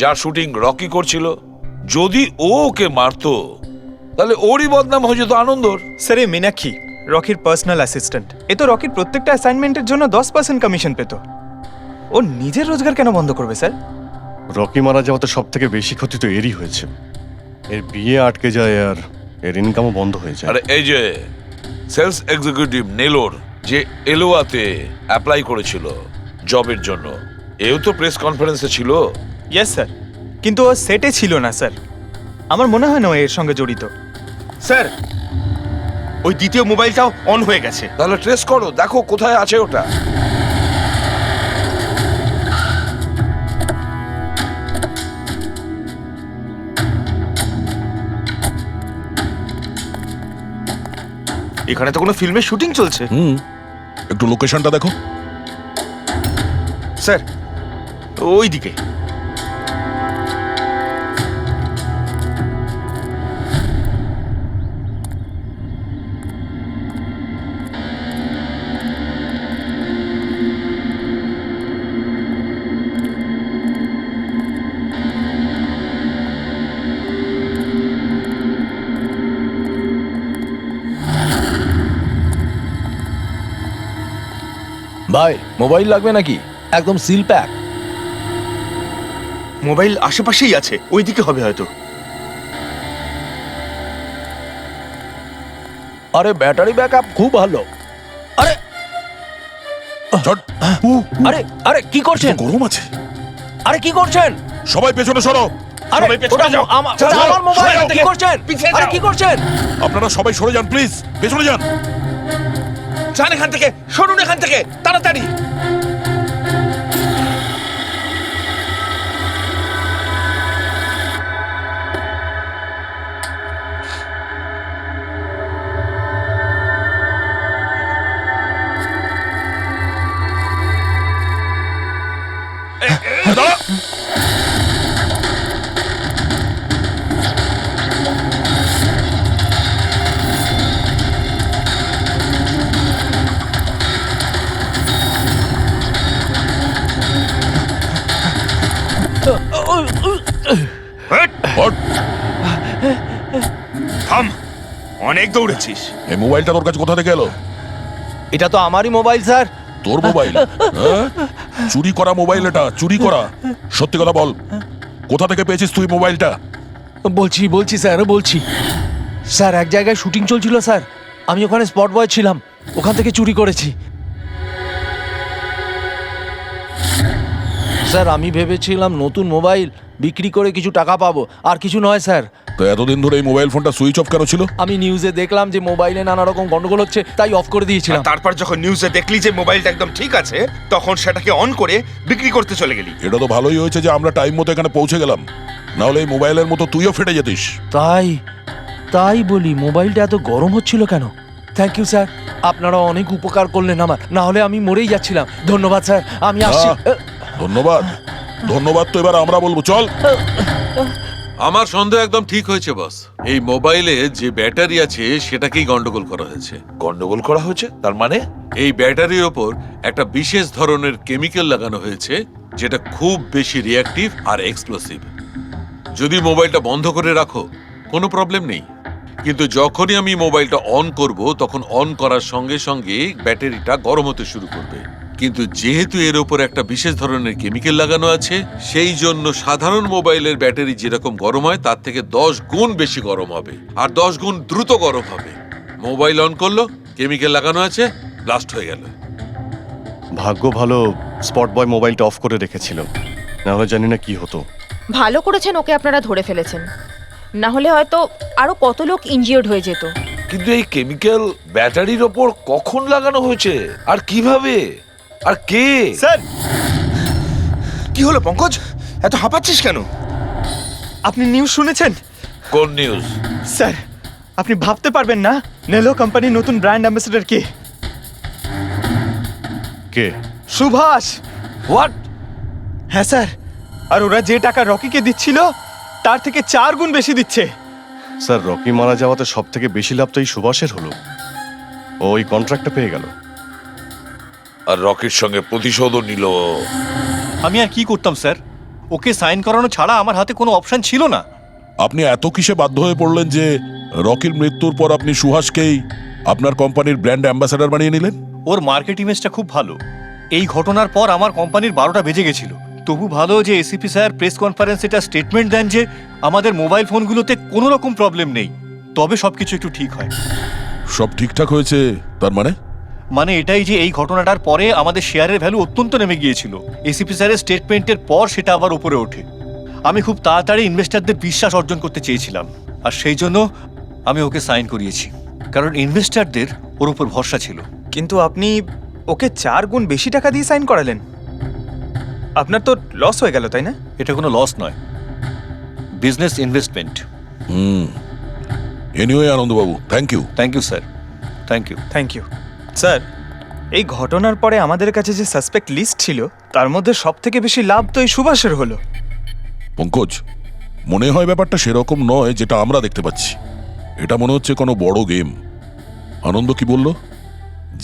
যার শুটিং রকি করছিল। যদি ও ওকে মারতো তাহলে ওরই বদনাম হয়ে যেত আনন্দর। স্যার, এই মীনাক্ষী রকির পার্সোনাল অ্যাসিস্ট্যান্ট। এ তো রকির প্রত্যেকটা অ্যাসাইনমেন্টের জন্য 10% কমিশন পেত। ও নিজের রোজগার কেন বন্ধ করবে স্যার? রকি মারা যাওয়াতে সব থেকে বেশি ক্ষতি তো এরই হয়েছে। এর বিয়ে আটকে যায় আর এর ইনকামও বন্ধ হয়ে যায়। আরে এই যে সেলস এক্সিকিউটিভ নেলোর যে এলোয়াতে অ্যাপ্লাই করেছিল জবের জন্য, এও তো প্রেস কনফারেন্সে ছিল। ইয়েস স্যার, কিন্তু ও সেটে ছিল না স্যার। আমার মনে হয় না ও এর সঙ্গে জড়িত। স্যার, ওই দ্বিতীয় মোবাইলটাও অন হয়ে গেছে। তাহলে ট্রেস করো, দেখো কোথায় আছে ওটা। এখানে তো কোনো ফিল্মের শুটিং চলছে। একটু লোকেশনটা দেখো। স্যার, ওই দিকে। ভাই, মোবাইল লাগবে নাকি? একদম সিল প্যাক। মোবাইল আশেপাশেই আছে, ওই দিকে হবে হয়তো। আরে ব্যাটারি ব্যাকআপ খুব ভালো। আরে ঝট। আরে আরে কি করছেন? গরম আছে। আরে কি করছেন? সবাই পেছনে সরো। আরে ওটা ওটা আমার মোবাইল, কি করছেন? আরে কি করছেন? আপনারা সবাই সরে যান প্লিজ, পেছনে যান। যান এখান থেকে, সরুন এখান থেকে তাড়াতাড়ি। দাঁড়া। হট। থাম, অনেক দৌড়েছিস। এই মোবাইলটা তোর কাছে কোথা থেকে এলো? এটা তো আমারই মোবাইল স্যার। তোর মোবাইল? হ্যাঁ? চুরি করা মোবাইল এটা, চুরি করা। সত্যি কথা বল, কোথা থেকে পেয়েছিস তুই মোবাইলটা? বলছি স্যার, বলছি স্যার, এক জায়গায় শুটিং চলছিল স্যার, আমি ওখানে স্পট বয় ছিলাম, ওখান থেকে চুরি করেছি স্যার। আমি ভেবেছিলাম নতুন মোবাইল বিক্রি করে কিছু টাকা পাবো, আর কিছু নয় স্যার। তো এতদিন ধরে এই মোবাইল ফোনটা সুইচ অফ কেন ছিল? আমি নিউজে দেখলাম যে মোবাইলে নানা রকম গন্ডগোল হচ্ছে, তাই অফ করে দিয়েছিলাম। তারপর যখন নিউজে দেখলি যে মোবাইলটা একদম ঠিক আছে, তখন সেটাকে অন করে বিক্রি করতে চলে গেলি। এটা তো ভালোই হয়েছে যে আমরা টাইম মতো এখানে পৌঁছে গেলাম, না হলে এই মোবাইলের মতো তুইও ফেটে যেতিস। তাই বলি, মোবাইলটা এত গরম হচ্ছিল কেন? থ্যাংক ইউ স্যার, আপনারা অনেক উপকার করলেন আমার, না হলে আমি মরেই যাচ্ছিলাম। ধন্যবাদ স্যার, আমি আসছি। ধন্যবাদ ধন্যবাদ তো এবার আমরা বলবো, চল। আমার সন্দেহ একদম ঠিক হয়েছে বস। এই মোবাইলে যে ব্যাটারি আছে সেটাকেই গন্ডগোল করা হয়েছে। গন্ডগোল করা হয়েছে তার মানে? এই ব্যাটারির ওপর একটা বিশেষ ধরনের কেমিক্যাল লাগানো হয়েছে যেটা খুব বেশি রিঅ্যাক্টিভ আর এক্সপ্লোসিভ। যদি মোবাইলটা বন্ধ করে রাখো কোনো প্রবলেম নেই, কিন্তু যখনই আমি মোবাইলটা অন করব তখন অন করার সঙ্গে সঙ্গে ব্যাটারিটা গরম হতে শুরু করবে। কিন্তু যেহেতু এর উপর একটা বিশেষ ধরনের কেমিক্যাল লাগানো আছে, সেই জন্য সাধারণ মোবাইলের ব্যাটারি যেরকম গরম হয় তার থেকে 10 গুণ বেশি গরম হবে, আর 10 গুণ দ্রুত গরম হবে। মোবাইল অন করলো, কেমিক্যাল লাগানো আছে, ব্লাস্ট হয়ে গেল। ভাগ্য ভালো স্পট বয় মোবাইলটা অফ করে রেখেছিল, না হলে জানি না কি হতো। ভালো করেছেন ওকে আপনারা ধরে ফেলেছেন, না হলে হয়তো আরো কত লোক ইনজিওর্ড হয়ে যেত। কিন্তু এই কেমিক্যাল ব্যাটারির ওপর কখন লাগানো হয়েছে আর কিভাবে আর কে? স্যার, কি হলো পঙ্কজ, এত হাঁপাচ্ছিস কেন? আপনি নিউজ শুনেছেন? কোন নিউজ? স্যার, আপনি ভাবতে পারবেন না নেলো কোম্পানির নতুন ব্র্যান্ড অ্যাম্বাসেডর কে? কে? সুভাষ। হোয়াট? হ্যাঁ স্যার, আর ওরা যে টাকা রকিকে দিচ্ছিল তার থেকে 4 গুণ বেশি দিচ্ছে। স্যার, রকি মারা যাওয়াতে সব থেকে বেশি লাভ তো এই সুভাষের হলো। ও ওই কন্ট্রাক্টটা পেয়ে গেল, আর রকির সঙ্গে প্রতিশোধও নিল। আমি আর কি করতাম স্যার? ওকে সাইন করানো ছাড়া আমার হাতে কোনো অপশন ছিল না। আপনি এত কিসে বাধ্য হয়ে পড়লেন যে রকির মৃত্যুর পর আপনি সুহাসকেই আপনার কোম্পানির ব্র্যান্ড অ্যাম্বাসেডর বানিয়ে নিলেন? ওর মার্কেট ইমেজটা খুব ভালো। এই ঘটনার পর আমার কোম্পানির 12টা বেজে গেছিল। তবু ভালো যে এসিপি স্যার প্রেস কনফারেন্সে একটা স্টেটমেন্ট দেন যে আমাদের মোবাইল ফোনগুলোতে কোনো রকম প্রবলেম নেই, তবে সবকিছু একটু ঠিক হয়। সব ঠিকঠাক হয়েছে তার মানে এটাই যে এই ঘটনাটার পরে আমাদের শেয়ারের ভ্যালু অত্যন্ত নেমে গিয়েছিল। এসিপি স্যারের স্টেটমেন্টের পর সেটা আবার উপরে ওঠে। আমি খুব তাড়াতাড়ি ইনভেস্টরদের বিশ্বাস অর্জন করতে চেয়েছিলাম, আর সেই জন্য আমি ওকে সাইন করিয়েছি, কারণ ইনভেস্টরদের ওর উপর ভরসা ছিল। কিন্তু আপনি ওকে 4 গুণ বেশি টাকা দিয়ে সাইন করালেন, আপনার তো লস হয়ে গেল, তাই না? এটা কোনো লস নয়, বিজনেস ইনভেস্টমেন্ট। এনিওয়ে আনন্দবাবু, thank you. Thank you sir, thank you. Thank you sir. এই ঘটনার পরে আমাদের কাছে যে সাসপেক্ট লিস্ট ছিল তার মধ্যে সব থেকে বেশি লাভ তো এই সুভাষের হলো। পঙ্কজ, মনে হয় ব্যাপারটা সেরকম নয় যেটা আমরা দেখতে পাচ্ছি। এটা মনে হচ্ছে কোনো বড় গেম। আনন্দ কি বলল?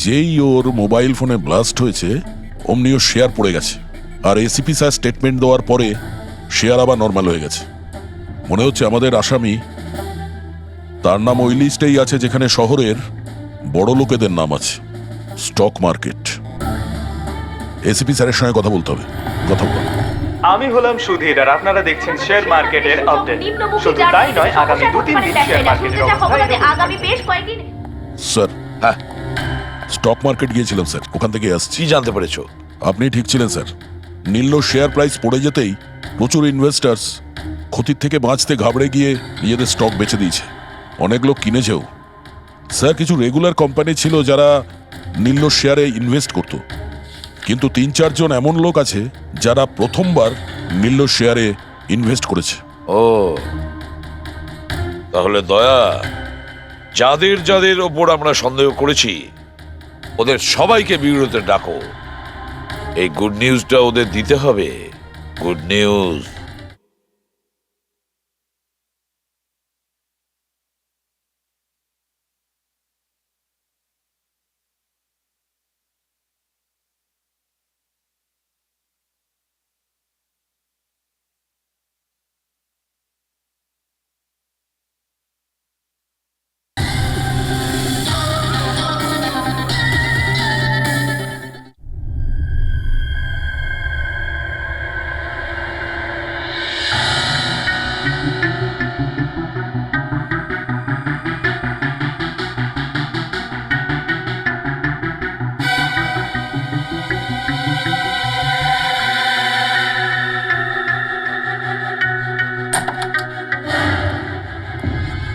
যেই ওর মোবাইল ফোনে ব্লাস্ট হয়েছে অমনি ওর শেয়ার পড়ে গেছে, আর এসিপি স্যার স্টেটমেন্ট দেওয়ার পরে শেয়ার আবার নর্মাল হয়ে গেছে। মনে হচ্ছে আমাদের আসামি, তার নাম ওই লিস্টেই আছে যেখানে শহরের বড় লোকেদের নাম আছে, স্টক মার্কেট। এসিপি স্যারের সঙ্গে কথা বলতে হবে। কথা বল। আমি হলাম সুধীর, আর আপনারা দেখছেন শেয়ার মার্কেটের আপডেট। শুধু তাই নয়, আগামী 2-3 দিন শেয়ার মার্কেটের অবস্থা আগামী বেশ কয়েকদিন। স্যার, হ্যাঁ, স্টক মার্কেট গিয়েছিলাম স্যার, ওখান থেকে আসছি। কি জানতে পেরেছো? আপনি ঠিক ছিলেন স্যার। নিল্লোর শেয়ার প্রাইস পড়ে যেতেই প্রচুর ইনভেস্টার্স ক্ষতির থেকে বাঁচতে ঘাবড়ে গিয়ে নিজেদের স্টক বেচে দিয়েছে। অনেক লোক কিনেছেও স্যার। কিছু রেগুলার কোম্পানি ছিল যারা নিল্লোর শেয়ারে ইনভেস্ট করত, কিন্তু 3-4 জন এমন লোক আছে যারা প্রথমবার নিল্লোর শেয়ারে ইনভেস্ট করেছে। ও, তাহলে দয়া, যাদের যাদের ওপর আমরা সন্দেহ করেছি ওদের সবাইকে বিরোধে ডাকো। এই গুড নিউজটা ওদের দিতে হবে। Good news.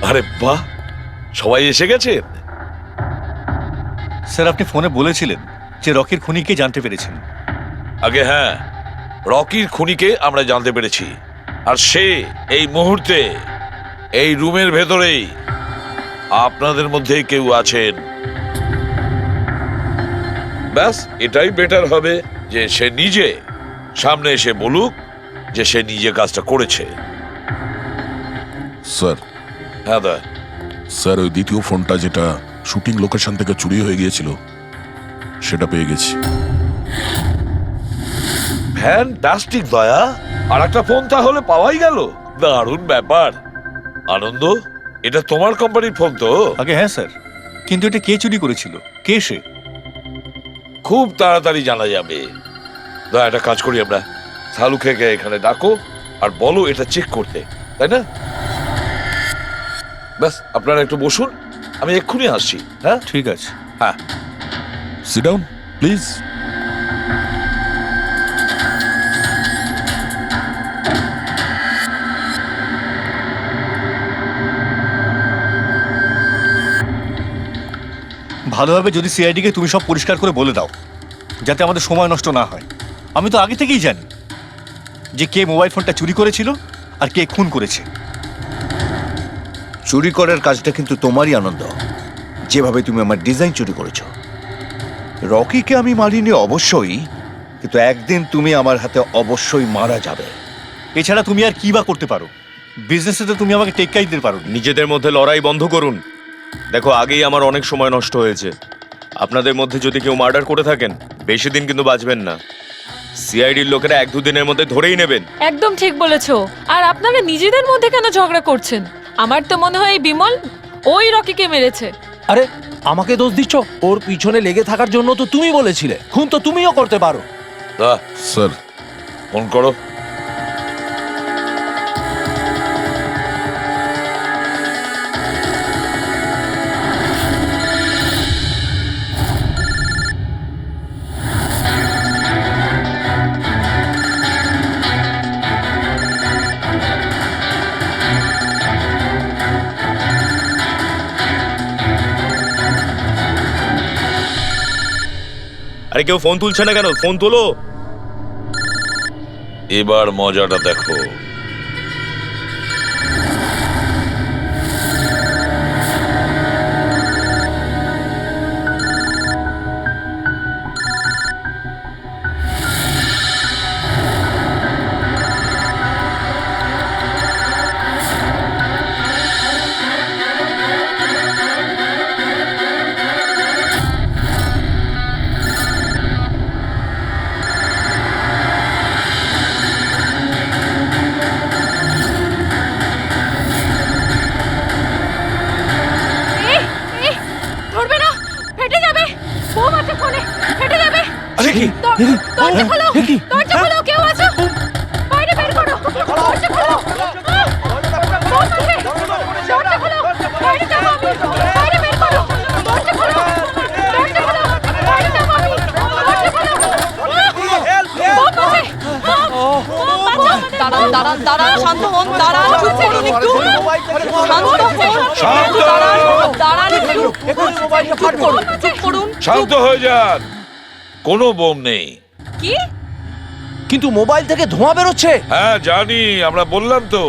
আরে বাহ, সবাই এসে গেছেন। স্যার, আপনি ফোনে বলেছিলেন যে রকির খুনিকে জানতে পেরেছেন। আগে হ্যাঁ, রকির খুনিকে আমরা জানতে পেরেছি, আর সে এই মুহূর্তে এই রুমের ভেতরেই আপনাদের মধ্যে কেউ আছেন। ব্যাস, এটাই বেটার হবে যে সে নিজে সামনে এসে বলুক যে সে নিজে কাজটা করেছে। স্যার, হ্যাঁ দা। স্যার, ওই দ্বিতীয় ফোনটা যেটা শুটিং লোকেশন থেকে চুরি হয়ে গিয়েছিল সেটা পেয়ে গেছি। ফ্যান্টাস্টিক দয়া, আর একটা ফোন তাহলে পাওয়াই গেল। দারুণ ব্যাপার। আনন্দ, এটা তোমার কোম্পানির ফোন তো? আগে হ্যাঁ স্যার, কিন্তু এটা কে চুরি করেছিল, কে সে? খুব তাড়াতাড়ি জানা যাবে। দয়া, একটা কাজ করি আমরা, শালুকে এখানে ডাকো আর বলো এটা চেক করতে, তাই না? ব্যাস, আপনারা একটু বসুন, আমি এক্ষুনি আসছি। হ্যাঁ ঠিক আছে। হ্যাঁ, সিট ডাউন প্লিজ। ভালোভাবে যদি সিআইডিকে তুমি সব পরিষ্কার করে বলে দাও, যাতে আমাদের সময় নষ্ট না হয়। আমি তো আগে থেকেই জানি যে কে মোবাইল ফোনটা চুরি করেছিল আর কে খুন করেছে। চুরি করার কাজটা কিন্তু তোমারই, আনন্দ। যেভাবে তুমি আমার ডিজাইন চুরি করেছো। রকিকে আমি মারিনি অবশ্যই, কিন্তু একদিন তুমি আমার হাতে অবশ্যই মারা যাবে। এছাড়া তুমি আর কি বা করতে পারো? বিজনেসে তো তুমি আমাকে টেক্কাই দিতে পারো। নিজেদের মধ্যে লড়াই বন্ধ করুন। দেখো, আগেই আমার অনেক সময় নষ্ট হয়েছে। আপনাদের মধ্যে যদি কেউ মার্ডার করে থাকেন, বেশি দিন কিন্তু বাঁচবেন না। সিআইডির লোকেরা 1-2 দিনের মধ্যে ধরেই নেবেন। একদম ঠিক বলেছো। আর আপনারা নিজেদের মধ্যে কেন ঝগড়া করছেন? আমার তো মনে হয় এই বিমল ওই রকিকে মেরেছে। আরে, আমাকে দোষ দিচ্ছ? ওর পিছনে লেগে থাকার জন্য তো তুমি বলেছিলে। খুন তো তুমিও করতে পারো। দা, স্যার, ফোন করো। আরে, কেউ ফোন তুলছে না কেন? ফোন তোলো। এবার মজাটা দেখো। দরজা খোলো, দরজা খোলো, কেউ আছো? বাইরে বের করো, দরজা খোলো। দরজা খোলো, বাইরে যাবো আমি। বাইরে বের করো, দরজা খোলো, দরজা খোলো। দাঁড়ান, শান্ত হন, দাঁড়ান, চুপ করুন একটু। শান্ত হন, শান্ত! দাঁড়ান একটু। চুপ করুন, চুপ করুন। শান্ত হয়ে যান, কোনো বোম নেই। কি? কিন্তু মোবাইল থেকে ধোঁয়া বেরোচ্ছে। হ্যাঁ জানি, আমরা বললাম তো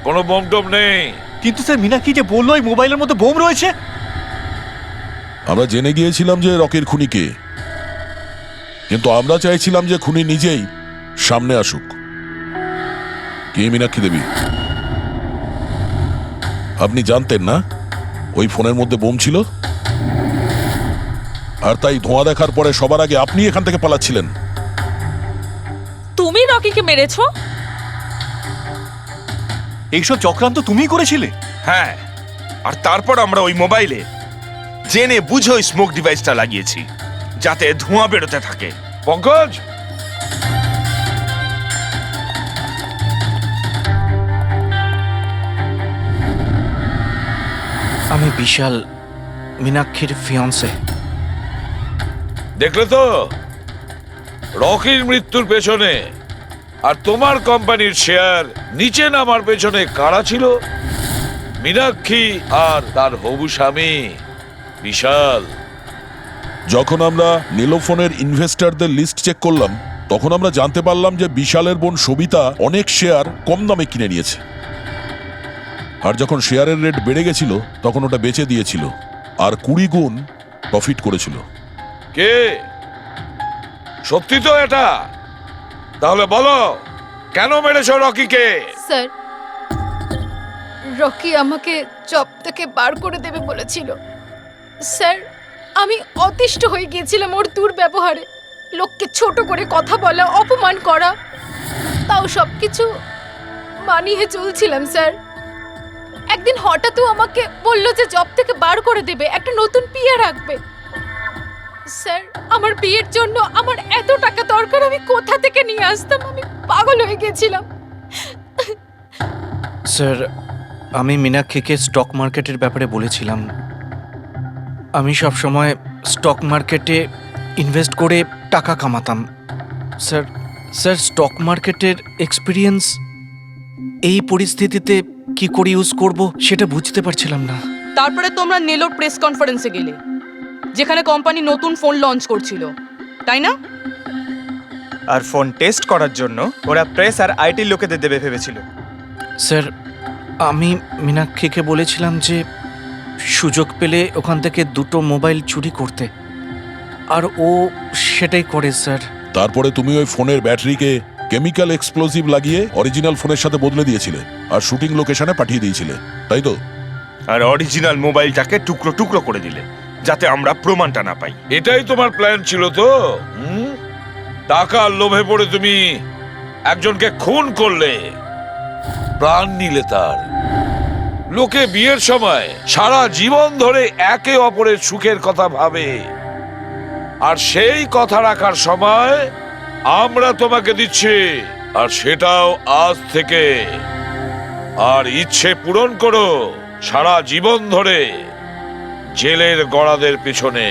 কোনো বোম টোম নেই। কিন্তু স্যার মীনাক্ষী যে বললো এই মোবাইলের মধ্যে বোম রয়েছে। আমরা জেনে গিয়েছিলাম যে রকির খুনি কে, কিন্তু আমরা চাইছিলাম যে খুনি নিজেই সামনে আসুক। কে মীনাক্ষী দেবী? আপনি জানতেন না ওই ফোনের মধ্যে বোম ছিল, আর তাই ধোঁয়া দেখার পরে সবার আগে আপনি এখান থেকে পালাচ্ছিলেন। তুমি রকিকে মেরেছো? এইসব চক্রান্ত তুমিই করেছিলে? হ্যাঁ, আর তারপর আমরা ওই মোবাইলে জেনে বুঝে ওই স্মোক ডিভাইসটা লাগিয়েছি যাতে ধোঁয়া বেরোতে থাকে। পঙ্কজ, আমি বিশাল, মীনাক্ষীর ফিয়ন্সে। দেখলে তো রকির মৃত্যুর পেছনে আর তোমার কোম্পানির শেয়ার নিচে নামার পেছনে কারা ছিল? মীনাক্ষী আর তার হবু স্বামী বিশাল। যখন আমরা নীলোফোনের ইনভেস্টরদের লিস্ট চেক করলাম, তখন আমরা জানতে পারলাম যে বিশালের বোন সবিতা অনেক শেয়ার কম দামে কিনে নিয়েছে, আর যখন শেয়ারের রেট বেড়ে গেছিল তখন ওটা বেচে দিয়েছিল আর 20 গুণ প্রফিট করেছিল। কে? সত্যি তো এটা? তাহলে বলো কেন মেরেছো রকিকে? স্যার, রকি আমাকে জব থেকে বার করে দেবে বলেছিল। স্যার, আমি অতিষ্ঠ হয়ে গিয়েছিলাম ওর দুর্ব্যবহারে, লোককে ছোট করে কথা বলা, অপমান করা, তাও সবকিছু মানিয়ে চলছিলাম স্যার। একদিন হঠাৎও আমাকে বলল যে জব থেকে বার করে দেবে, একটা নতুন পিএ রাখবে। স্যার, আমার বিয়ের জন্য আমার এত টাকা দরকার, আমি কোথা থেকে নিয়ে আসতাম? আমি পাগল হয়ে গেছিলাম। স্যার, আমি মীনাক্ষীকে স্টক মার্কেটের ব্যাপারে বলেছিলাম। আমি সব সময় স্টক মার্কেটে ইনভেস্ট করে টাকা কামাতাম। স্যার, স্টক মার্কেটের এক্সপিরিয়েন্স এই পরিস্থিতিতে কি করে ইউজ করব সেটা বুঝতে পারছিলাম না। তারপরে তোমরা নেলোর প্রেস কনফারেন্সে গেলে, যেখানে কোম্পানি নতুন ফোন লঞ্চ করছিল, তাই না? আর ফোন টেস্ট করার জন্য ওরা প্রেস আর আইটি লোকেদের দেবে ভেবেছিল। স্যার, আমি মীনাক্ষীকে বলেছিলাম যে সুযোগ পেলে ওখান থেকে 2টো মোবাইল চুরি করতে, আর ও সেটাই করে স্যার। তারপরে তুমি ওই ফোনের ব্যাটারিকে কেমিক্যাল এক্সপ্লোসিভ লাগিয়ে অরিজিনাল ফোনের সাথে বদলে দিয়েছিলে আর শুটিং লোকেশনে পাঠিয়ে দিয়েছিলে, তাই তো? আর অরিজিনাল মোবাইলটাকে টুকরো টুকরো করে দিলে যাতে আমরা প্রমাণটা না পাই। এটাই তোমার প্ল্যান ছিল তো? টাকার লোভে পড়ে তুমি একজনকে খুন করলে, প্রাণ নিলে তার। লোকে বিয়ের সময় সারা জীবন ধরে একে অপরের সুখের কথা ভাবে, আর সেই কথা রাখার সময় আমরা তোমাকে দিচ্ছি, আর সেটাও আজ থেকে। আর ইচ্ছে পূরণ করো সারা জীবন ধরে জেলের গড়াদের পিছনে।